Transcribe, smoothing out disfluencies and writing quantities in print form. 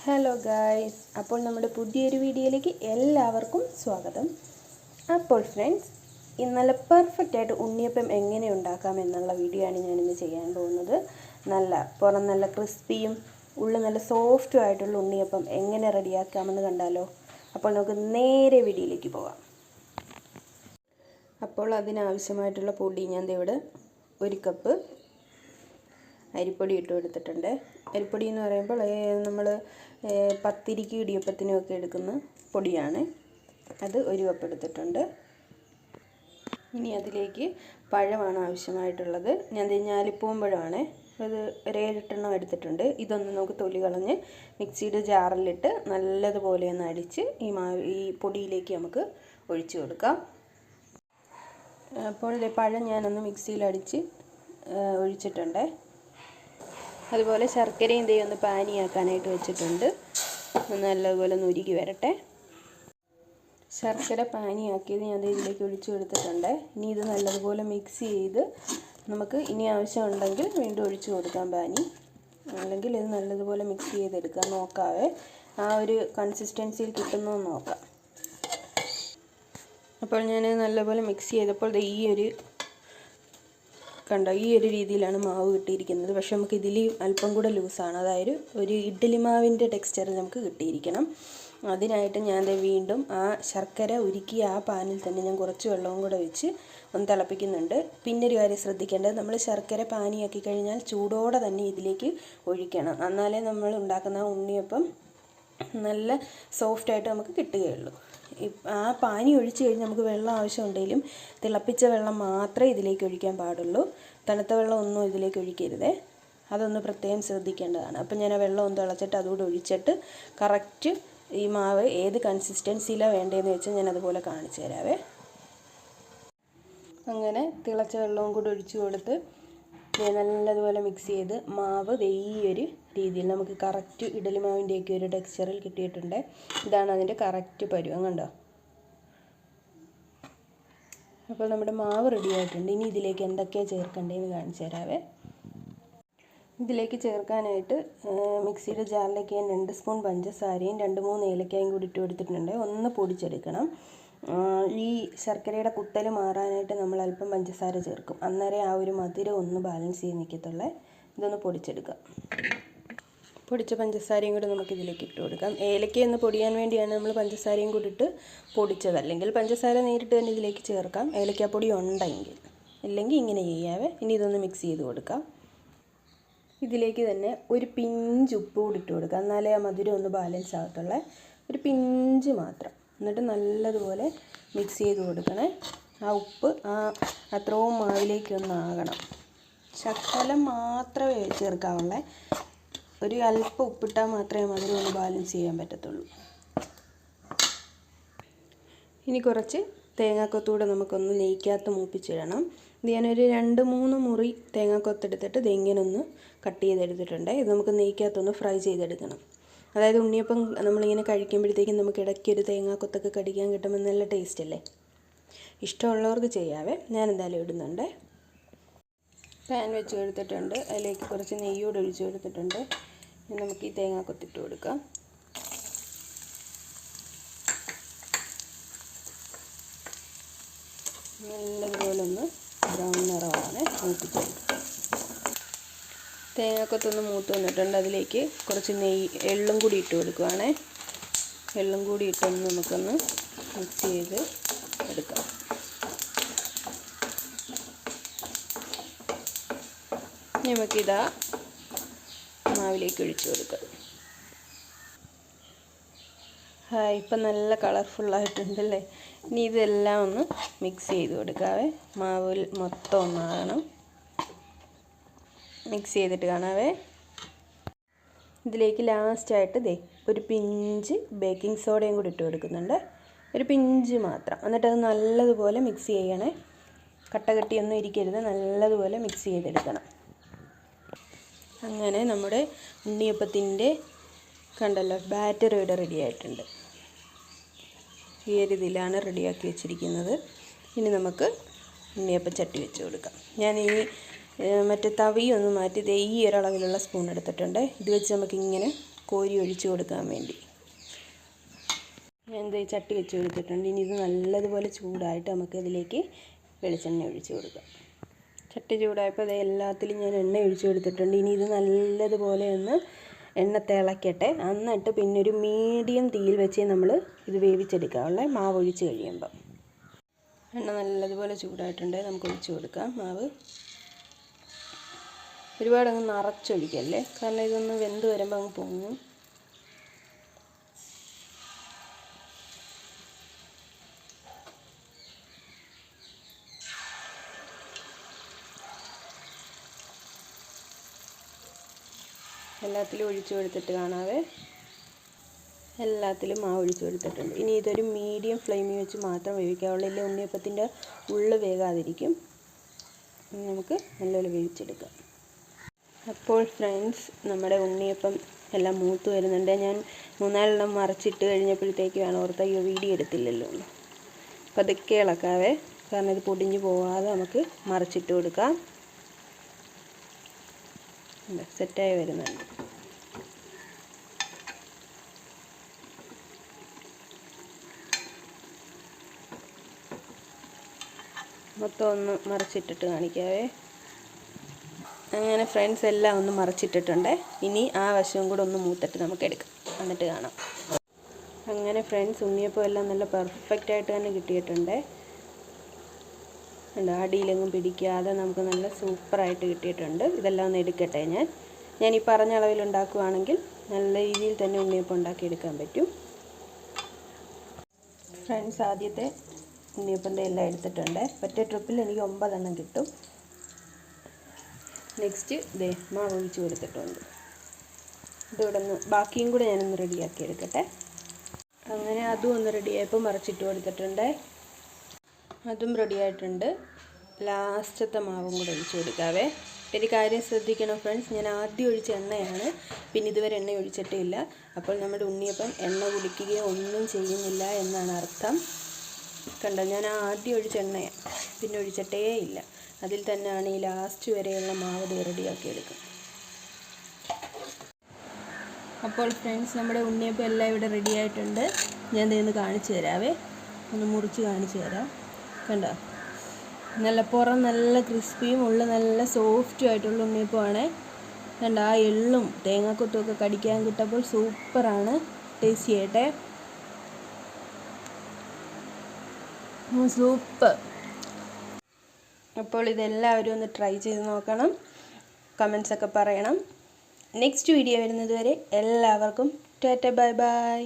Hello guys, അപ്പോൾ നമ്മുടെ പുതിയൊരു വീഡിയോയിലേക്ക് എല്ലാവർക്കും സ്വാഗതം. അപ്പോൾ ഫ്രണ്ട്സ്, ഇന്നലെ പെർഫെക്റ്റ് ആയിട്ട് ഉണ്ണിയപ്പം എങ്ങനെ ഉണ്ടാക്കാം എന്നുള്ള വീഡിയോ ആണ് ഞാനിന്ന് ചെയ്യാൻ പോകുന്നത്. പുറം നല്ല ക്രിസ്പിയും ഉള്ളിൽ നല്ല സോഫ്റ്റും ആയിട്ടുള്ള ഉണ്ണിയപ്പം എങ്ങനെ റെഡിയാക്കാമെന്ന് കണ്ടാലോ. അപ്പോൾ നമുക്ക് നേരെ വീഡിയോയിലേക്ക് പോകാം. അപ്പോൾ അതിനാവശ്യമായിട്ടുള്ള പൊടി ഞാൻ ഇവിടെ 1 കപ്പ് അരിപ്പൊടി ഇട്ട് കൊടുത്തിട്ടുണ്ട്. അരിപ്പൊടി എന്ന് പറയുമ്പോൾ നമ്മൾ പത്തിരിക്ക് ഇടിയപ്പത്തിനുമൊക്കെ എടുക്കുന്ന പൊടിയാണ്. അത് 1 കപ്പ് എടുത്തിട്ടുണ്ട്. ഇനി അതിലേക്ക് പഴമാണ് ആവശ്യമായിട്ടുള്ളത്. ഞാൻ ഞാലിപ്പൂവൻ പഴമാണ്, അത് 7 എണ്ണം എടുത്തിട്ടുണ്ട്. ഇതൊന്ന് നമുക്ക് തൊലി കളഞ്ഞ് മിക്സിയുടെ ജാറിലിട്ട് നല്ലതുപോലെ ഒന്ന് അടിച്ച് ഈ പൊടിയിലേക്ക് നമുക്ക് ഒഴിച്ചു കൊടുക്കാം. അപ്പോൾ പഴം ഞാനൊന്ന് മിക്സിയിൽ അടിച്ച് ഒഴിച്ചിട്ടുണ്ട്. അതുപോലെ ശർക്കരയും ഒന്ന് പാനിയാക്കാനായിട്ട് വെച്ചിട്ടുണ്ട്. നല്ലതുപോലെ ഒന്ന് ഉരുകി വരട്ടെ. ശർക്കര പാനിയാക്കിയത് ഞാൻ ഇതിലേക്ക് ഒഴിച്ചു കൊടുത്തിട്ടുണ്ട്. ഇനി ഇത് നല്ലതുപോലെ മിക്സ് ചെയ്ത് നമുക്ക് ഇനി ആവശ്യമുണ്ടെങ്കിൽ വീണ്ടും ഒഴിച്ചു കൊടുക്കാം പാനി. അല്ലെങ്കിൽ ഇത് നല്ലതുപോലെ മിക്സ് ചെയ്തെടുക്കാം. നോക്കാവേ ആ ഒരു കൺസിസ്റ്റൻസിയിൽ കിട്ടുന്നു നോക്കാം. അപ്പോൾ ഞാൻ നല്ലപോലെ മിക്സ് ചെയ്തപ്പോൾ ഈ ഒരു രീതിയിലാണ് മാവ് കിട്ടിയിരിക്കുന്നത്. പക്ഷെ നമുക്ക് ഇതിൽ അല്പം കൂടെ ലൂസാണ്, അതായത് ഒരു ഇഡ്ഡലി മാവിൻ്റെ ടെക്സ്ചർ നമുക്ക് കിട്ടിയിരിക്കണം. അതിനായിട്ട് ഞാൻ വീണ്ടും ആ ശർക്കര ഉരുക്കി ആ പാനിൽ തന്നെ ഞാൻ കുറച്ച് വെള്ളവും കൂടെ വെച്ച് ഒന്ന് തിളപ്പിക്കുന്നുണ്ട്. പിന്നെ ഒരു കാര്യം ശ്രദ്ധിക്കേണ്ടത്, നമ്മൾ ശർക്കര പാനിയാക്കി കഴിഞ്ഞാൽ ചൂടോടെ തന്നെ ഇതിലേക്ക് ഒഴിക്കണം. എന്നാലേ നമ്മൾ ഉണ്ടാക്കുന്ന ഉണ്ണിയപ്പം നല്ല സോഫ്റ്റായിട്ട് നമുക്ക് കിട്ടുകയുള്ളൂ. ആ പാനി ഒഴിച്ച് കഴിഞ്ഞ് നമുക്ക് വെള്ളം ആവശ്യമുണ്ടെങ്കിലും തിളപ്പിച്ച വെള്ളം മാത്രമേ ഇതിലേക്ക് ഒഴിക്കാൻ പാടുള്ളൂ. തണുത്ത വെള്ളം ഒന്നും ഇതിലേക്ക് ഒഴിക്കരുതേ. അതൊന്ന് പ്രത്യേകം ശ്രദ്ധിക്കേണ്ടതാണ്. അപ്പം ഞാൻ ആ വെള്ളം ഒന്ന് തിളച്ചിട്ട് അതുകൂടെ ഒഴിച്ചിട്ട് കറക്റ്റ് ഈ മാവ് ഏത് കൺസിസ്റ്റൻസിയിലാണ് വേണ്ടതെന്ന് വെച്ചാൽ ഞാൻ അതുപോലെ കാണിച്ചു തരാവേ. അങ്ങനെ തിളച്ച വെള്ളവും കൂടി ഒഴിച്ചു കൊടുത്ത് നല്ലതുപോലെ മിക്സ് ചെയ്ത് മാവ് ഈ ഒരു രീതിയിൽ നമുക്ക് കറക്റ്റ് ഇഡലി മാവിൻ്റെയൊക്കെ ഒരു ടെക്സ്ചറിൽ കിട്ടിയിട്ടുണ്ട്. ഇതാണ് അതിൻ്റെ കറക്റ്റ് പരുവം, കണ്ടോ. അപ്പോൾ നമ്മുടെ മാവ് റെഡി ആയിട്ടുണ്ട്. ഇനി ഇതിലേക്ക് എന്തൊക്കെയാണ് ചേർക്കേണ്ടതെന്ന് കാണിച്ചു തരാവേ. ഇതിലേക്ക് ചേർക്കാനായിട്ട് മിക്സിയുടെ ജാറിലേക്ക് ഞാൻ 2 സ്പൂൺ പഞ്ചസാരയും 2-3 ഏലക്കായും കൂടി ഇട്ട് കൊടുത്തിട്ടുണ്ട്. ഒന്ന് പൊടിച്ചെടുക്കണം. ഈ ശർക്കരയുടെ കുത്തൽ മാറാനായിട്ട് നമ്മൾ അല്പം പഞ്ചസാര ചേർക്കും. അന്നേരം ആ ഒരു മധുരം ഒന്ന് ബാലൻസ് ചെയ്ത് നിൽക്കത്തുള്ളേ. ഇതൊന്ന് പൊടിച്ചെടുക്കാം. പൊടിച്ച പഞ്ചസാരയും കൂടി നമുക്കിതിലേക്ക് ഇട്ട് കൊടുക്കാം. ഏലക്ക ഒന്ന് പൊടിയാൻ വേണ്ടിയാണ് നമ്മൾ പഞ്ചസാരയും കൂടി ഇട്ട് പൊടിച്ചത്. അല്ലെങ്കിൽ പഞ്ചസാര നേരിട്ട് തന്നെ ഇതിലേക്ക് ചേർക്കാം, ഏലക്കാപ്പൊടി ഉണ്ടെങ്കിൽ. ഇല്ലെങ്കിൽ ഇങ്ങനെ ചെയ്യാവേ. ഇനി ഇതൊന്ന് മിക്സ് ചെയ്ത് കൊടുക്കാം. ഇതിലേക്ക് തന്നെ ഒരു പിഞ്ച് ഉപ്പ് കൂടി ഇട്ട് കൊടുക്കാം. എന്നാലേ ആ മധുരം ഒന്ന് ബാലൻസ് ആകത്തുള്ളേ. ഒരു പിഞ്ച് മാത്രം. എന്നിട്ട് നല്ലതുപോലെ മിക്സ് ചെയ്ത് കൊടുക്കണേ. ആ ഉപ്പ് അത്രയും മാവിലേക്കൊന്നാകണം. ശകലം മാത്രമേ ചേർക്കാവുള്ളേ. ഒരു അല്പം ഉപ്പിട്ടാൽ മാത്രമേ മധുരം ഒന്ന് ബാലൻസ് ചെയ്യാൻ പറ്റത്തുള്ളൂ. ഇനി കുറച്ച് തേങ്ങാക്കൊത്തൂടെ നമുക്കൊന്ന് നെയ്ക്കകത്ത് മൂപ്പിച്ചിടണം. ഇത് ഞാനൊരു 2-3 മുറി തേങ്ങാക്കൊത്തെടുത്തിട്ട് ഇത് ഇങ്ങനെ ഒന്ന് കട്ട് ചെയ്തെടുത്തിട്ടുണ്ട്. ഇത് നമുക്ക് നെയ്ക്കകത്തൊന്ന് ഫ്രൈ ചെയ്തെടുക്കണം. അതായത് ഉണ്ണിയപ്പം നമ്മളിങ്ങനെ കഴിക്കുമ്പോഴത്തേക്കും നമുക്ക് ഇടയ്ക്ക് ഒരു തേങ്ങാക്കൊത്തൊക്കെ കടിക്കാൻ കിട്ടുമ്പോൾ നല്ല ടേസ്റ്റ് അല്ലേ. ഇഷ്ടമുള്ളവർക്ക് ചെയ്യാവേ. ഞാൻ എന്തായാലും ഇടുന്നുണ്ട്. പാൻ വെച്ച് കൊടുത്തിട്ടുണ്ട്. അതിലേക്ക് കുറച്ച് നെയ്യോട് ഒഴിച്ച് കൊടുത്തിട്ടുണ്ട്. ഇനി നമുക്ക് ഈ തേങ്ങാക്കൊത്തിട്ട് കൊടുക്കാം. നല്ലതുപോലെ ഒന്ന് ബ്രൗൺ നിറമാണ് മൂപ്പിച്ചെടുക്കുക. തേങ്ങാക്കൊത്തൊന്ന് മൂത്ത് വന്നിട്ടുണ്ട്. അതിലേക്ക് കുറച്ച് എള്ളും കൂടി ഇട്ട് കൊടുക്കുവാണേ. എള്ളും കൂടി ഇട്ടൊന്ന് നമുക്കൊന്ന് മിക്സ് ചെയ്ത് എടുക്കാം. നമുക്കിതാ മാവിലേക്ക് ഒഴിച്ചു കൊടുക്കാം. ഇപ്പം നല്ല കളർഫുള്ളായിട്ടുണ്ടല്ലേ. ഇനി ഇതെല്ലാം ഒന്ന് മിക്സ് ചെയ്ത് കൊടുക്കാവേ. മാവിൽ മൊത്തം ഒന്നാകണം. മിക്സ് ചെയ്തിട്ട് കാണാവേ. ഇതിലേക്ക് ലാസ്റ്റായിട്ട് ഒരു പിഞ്ച് ബേക്കിംഗ് സോഡയും കൂടി ഇട്ട് കൊടുക്കുന്നുണ്ട്. ഒരു പിഞ്ച് മാത്രം. എന്നിട്ട് അത് നല്ലതുപോലെ മിക്സ് ചെയ്യണേ. കട്ടയൊന്നും ഇരിക്കരുത്. നല്ലതുപോലെ മിക്സ് ചെയ്തെടുക്കണം. അങ്ങനെ നമ്മുടെ ഉണ്ണിയപ്പത്തിൻ്റെ കണ്ടല്ലോ ബാറ്റർ ഇവിടെ റെഡി ആയിട്ടുണ്ട്. ഈ ഒരു ഇതിലാണ് റെഡിയാക്കി വെച്ചിരിക്കുന്നത്. ഇനി നമുക്ക് ഉണ്ണിയപ്പം ചട്ടി വെച്ച് കൊടുക്കാം. ഞാൻ മറ്റേ തവിയൊന്ന് മാറ്റി ഈ ഒരളവിലുള്ള സ്പൂൺ എടുത്തിട്ടുണ്ട്. ഇത് വെച്ച് നമുക്കിങ്ങനെ കോരി ഒഴിച്ച് കൊടുക്കാൻ വേണ്ടി. ഞാൻ ഈ ചട്ടി വെച്ച് കൊടുത്തിട്ടുണ്ട്. ഇനി ഇത് നല്ലതുപോലെ ചൂടായിട്ട് നമുക്ക് ഇതിലേക്ക് വെളിച്ചെണ്ണ ഒഴിച്ച് കൊടുക്കാം. ചട്ടി ചൂടായപ്പോൾ ഇത് എല്ലാത്തിലും ഞാൻ എണ്ണ ഒഴിച്ച് കൊടുത്തിട്ടുണ്ട്. ഇനി ഇത് നല്ലതുപോലെ ഒന്ന് എണ്ണ തിളക്കട്ടെ. എന്നിട്ട് പിന്നെ ഒരു മീഡിയം തീയിൽ വെച്ച് നമ്മൾ ഇത് വേവിച്ചെടുക്കാവുള്ളേ. മാവ് ഒഴിച്ച് കഴിയുമ്പോൾ എണ്ണ നല്ലതുപോലെ ചൂടായിട്ടുണ്ട്. നമുക്ക് ഒഴിച്ച് കൊടുക്കാം മാവ്. ഒരുപാടങ്ങ് നിറച്ചൊഴിക്കല്ലേ, കാരണം ഇതൊന്ന് വെന്ത് വരുമ്പോൾ അങ്ങ് പൊങ്ങും. എല്ലാത്തിലും ഒഴിച്ചു കൊടുത്തിട്ട് കാണാവേ. എല്ലാത്തിലും മാവ് ഒഴിച്ചു കൊടുത്തിട്ടുണ്ട്. ഇനി ഇതൊരു മീഡിയം ഫ്ലെയിമിൽ വെച്ച് മാത്രം വേവിക്കാവുള്ളൂ, ഇല്ല ഉണ്ണിയപ്പത്തിൻ്റെ ഉള്ളു വേകാതിരിക്കും. നമുക്ക് നല്ലപോലെ വേവിച്ചെടുക്കാം. അപ്പോൾ ഫ്രണ്ട്സ്, നമ്മുടെ ഉണ്ണിയപ്പം എല്ലാം മൂത്ത് വരുന്നുണ്ട്. ഞാൻ 3-4 മറിച്ചിട്ട് കഴിഞ്ഞപ്പോഴത്തേക്കാണ് ഓർത്ത ഈ വീഡിയോ എടുത്തില്ലല്ലോ. പതുക്കെ ഇളക്കാവേ, കാരണം ഇത് പൊടിഞ്ഞു പോവാതെ നമുക്ക് മറിച്ചിട്ട് കൊടുക്കാം. സെറ്റായി വരുന്നുണ്ട്. മൊത്തം ഒന്ന് മറിച്ചിട്ടിട്ട് കാണിക്കാവേ. അങ്ങനെ ഫ്രണ്ട്സ് എല്ലാം ഒന്ന് മറിച്ചിട്ടിട്ടുണ്ട്. ഇനി ആ വശവും കൂടെ ഒന്ന് മൂത്തിട്ട് നമുക്ക് എടുക്കാം, എന്നിട്ട് കാണാം. അങ്ങനെ ഫ്രണ്ട്സ്, ഉണ്ണിയപ്പം എല്ലാം നല്ല പെർഫെക്റ്റായിട്ട് തന്നെ കിട്ടിയിട്ടുണ്ട്. അടിയിലെങ്ങും പിടിക്കാതെ നമുക്ക് നല്ല സൂപ്പറായിട്ട് കിട്ടിയിട്ടുണ്ട്. ഇതെല്ലാം ഒന്ന് എടുക്കട്ടെ. ഞാൻ ഈ പറഞ്ഞ അളവിൽ ഉണ്ടാക്കുകയാണെങ്കിൽ നല്ല രീതിയിൽ തന്നെ ഉണ്ണിയപ്പം ഉണ്ടാക്കിയെടുക്കാൻ പറ്റും. ഫ്രണ്ട്സ്, ആദ്യത്തെ ഉണ്ണിയപ്പൻ്റെ എല്ലാം എടുത്തിട്ടുണ്ട്. ഒറ്റ ട്രിപ്പിൽ എനിക്ക് 9 കിട്ടും. നെക്സ്റ്റ് മാവ് ഒഴിച്ച് കൊടുത്തിട്ടുണ്ട്. ഇതിവിടെ നിന്ന് ബാക്കിയും കൂടെ ഞാനൊന്ന് റെഡിയാക്കി എടുക്കട്ടെ. അങ്ങനെ അതും ഒന്ന് റെഡിയായപ്പോൾ മറിച്ചിട്ട് കൊടുത്തിട്ടുണ്ട്. അതും റെഡിയായിട്ടുണ്ട്. ലാസ്റ്റത്തെ മാവും കൂടെ ഒഴിച്ച് കൊടുക്കാവേ. ഒരു കാര്യം ശ്രദ്ധിക്കണം ഫ്രണ്ട്സ്, ഞാൻ ആദ്യം ഒഴിച്ച എണ്ണയാണ്, പിന്നെ ഇതുവരെ എണ്ണ ഒഴിച്ചിട്ടില്ല. അപ്പോൾ നമ്മുടെ ഉണ്ണിയപ്പം എണ്ണ കുടിക്കുകയോ ഒന്നും ചെയ്യുന്നില്ല എന്നാണ് അർത്ഥം. കണ്ടോ, ഞാൻ ആദ്യം ഒഴിച്ച എണ്ണയാണ്, പിന്നെ ഒഴിച്ചിട്ടേ ഇല്ല. അതിൽ തന്നെയാണ് ഈ ലാസ്റ്റ് വരെയുള്ള മാവ് റെഡിയാക്കി എടുക്കുക. അപ്പോൾ ഫ്രണ്ട്സ്, നമ്മുടെ ഉണ്ണിയപ്പം എല്ലാം ഇവിടെ റെഡി ആയിട്ടുണ്ട്. ഞാൻ ഇതൊന്ന് കാണിച്ചു തരാവേ, ഒന്ന് മുറിച്ച് കാണിച്ചു തരാം. കണ്ടോ, നല്ല പുറം നല്ല ക്രിസ്പിയും ഉള്ള നല്ല സോഫ്റ്റും ആയിട്ടുള്ള ഉണ്ണിയപ്പമാണ്. കണ്ടോ, ആ എള്ളും തേങ്ങാക്കൊത്തും ഒക്കെ കടിക്കാൻ കിട്ടപ്പോൾ സൂപ്പറാണ്. ടേസ്റ്റി ആയിട്ടെ, സൂപ്പർ. അപ്പോൾ ഇതെല്ലാവരും ഒന്ന് ട്രൈ ചെയ്ത് നോക്കണം, കമൻസൊക്കെ പറയണം. നെക്സ്റ്റ് വീഡിയോ വരുന്നത് വരെ എല്ലാവർക്കും ടാറ്റ ബൈ ബൈ.